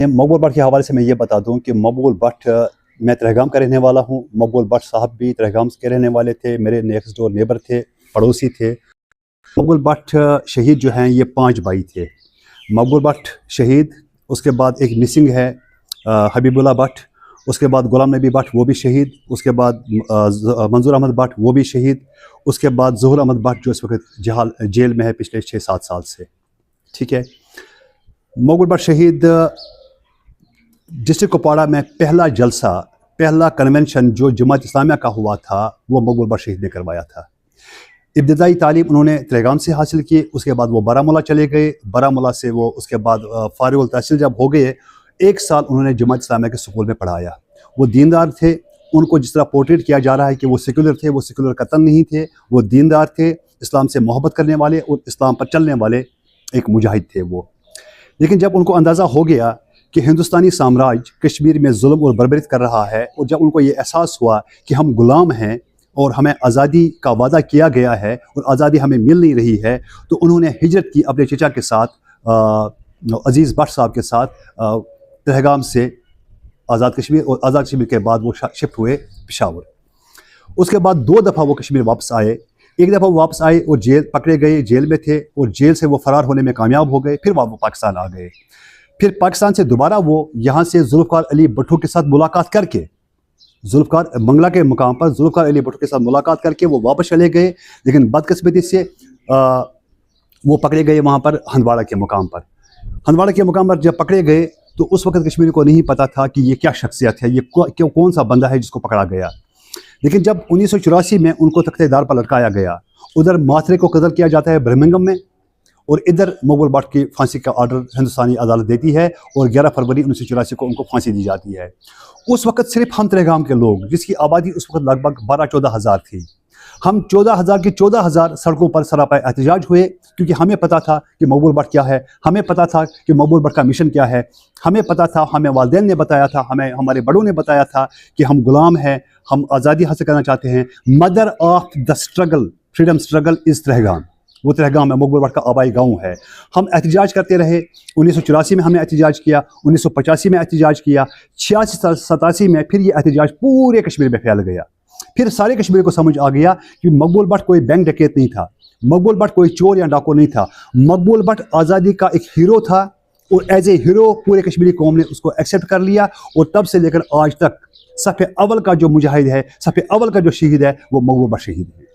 मकबूल भट्ट के हवाले से मैं ये बता दूं कि मकबूल भट्ट, मैं तहगाम का रहने वाला हूं। मकबूल भट्ट साहब भी तहगाम के रहने वाले थे, मेरे नेक्स्ट डोर नेबर थे, पड़ोसी थे। मकबूल भट्ट शहीद जो हैं ये 5 भाई थे। मकबूल भट्ट शहीद, उसके बाद एक मिसिंग है हबीबुल्लाह भट्ट, उसके बाद गुलाम नबी भट्ट वो भी शहीद, उसके बाद मंजूर अहमद भट्ट वो भी शहीद, उसके बाद ज़हूर अहमद भट्ट जो इस वक्त जेल में है पिछले 6-7 साल से। ठीक है, मकबूल भट्ट शहीद डिस्ट्रिक्ट कुपवाड़ा में पहला जलसा, पहला कन्वेंशन जो जमात इस्लामिया का हुआ था वो मकबूल भट्ट शहीद ने करवाया था। इब्तिदाई तालीम उन्होंने तहगाम से हासिल की, उसके बाद वो बारामूला चले गए। बारामूला से वो उसके बाद फारिग तहसील जब हो गए, 1 साल उन्होंने जमात इस्लामिया के स्कूल में पढ़ाया। वो दीनदार थे, उनको जिस तरह पोर्ट्रेट किया जा रहा है कि वो सेकुलर थे, वो सेकुलर कतन नहीं थे, वो दीनदार थे, इस्लाम से मोहब्बत करने वाले और इस्लाम पर चलने वाले एक मुजाहिद थे वो। लेकिन जब उनको अंदाज़ा हो गया कि हिंदुस्तानी साम्राज्य कश्मीर में जुल्म और बर्बरीत कर रहा है, और जब उनको ये एहसास हुआ कि हम गुलाम हैं और हमें आज़ादी का वादा किया गया है और आज़ादी हमें मिल नहीं रही है, तो उन्होंने हिजरत की अपने चचा के साथ, अजीज़ भट्ट साहब के साथ, तहगाम से आज़ाद कश्मीर, और आज़ाद कश्मीर के बाद वो शिफ्ट हुए पेशावर। उसके बाद 2 दफ़ा वो कश्मीर वापस आए। एक दफ़ा वो वापस आए और जेल पकड़े गए, जेल में थे, और जेल से वो फ़रार होने में कामयाब हो गए। फिर वो पाकिस्तान आ गए। फिर पाकिस्तान से दोबारा वो यहाँ से जुल्फ़िकार अली भुट्टो के साथ मुलाकात करके, जुल्फ़िकार मंगला के मुकाम पर जुल्फ़िकार अली भुट्टो के साथ मुलाकात करके वो वापस चले गए। लेकिन बदकिस्मती से वो पकड़े गए वहाँ पर हंदवाड़ा के मुकाम पर। हंदवाड़ा के मुकाम पर जब पकड़े गए तो उस वक्त कश्मीरी को नहीं पता था कि ये क्या शख्सियत है, ये कौन सा बंदा है जिसको पकड़ा गया। लेकिन जब 1984 में उनको तख्तेदार पर लटकाया गया, उधर माथरे को कत्ल किया जाता है बर्मिंघम में, और इधर मकबूल भट्ट की फांसी का आर्डर हिंदुस्तानी अदालत देती है और 11 फरवरी 1984 को उनको फांसी दी जाती है। उस वक्त सिर्फ हम तहगाम के लोग, जिसकी आबादी उस वक्त लगभग 12-14 हज़ार थी, हम 14,000 के 14,000 सड़कों पर सरापा एहतजाज हुए, क्योंकि हमें पता था कि मकबूल भट्ट क्या है, हमें पता था कि मकबूल भट्ट का मिशन क्या है, हमें पता था, हमें वालिदैन ने बताया था, हमें हमारे बड़ों ने बताया था कि हम गुलाम हैं, हम आज़ादी हासिल करना चाहते हैं। Mother of the struggle, freedom struggle is तहगाम। वो तहगाम है, मकबूल भट्ट का आबाई गाँव है। हम एहतजाज करते रहे। 1984 में हमने एहतजाज किया, 1985 में एहतजाज किया, 86-87 में फिर ये एहतजाज पूरे कश्मीर में फैल गया। फिर सारे कश्मीर को समझ आ गया कि मकबूल भट्ट कोई बैंक डकैत नहीं था, मकबूल भट्ट कोई चोर या डाकू नहीं था, मकबूल भट्ट आज़ादी का एक हीरो था, और एज ए हीरो पूरे कश्मीरी कौम ने उसको एक्सेप्ट कर लिया। और तब से लेकर आज तक सफ़े अव्वल का जो मुजाहिद है, सफ़े अव्वल का जो शहीद है, वो मकबूल भट्ट शहीद है।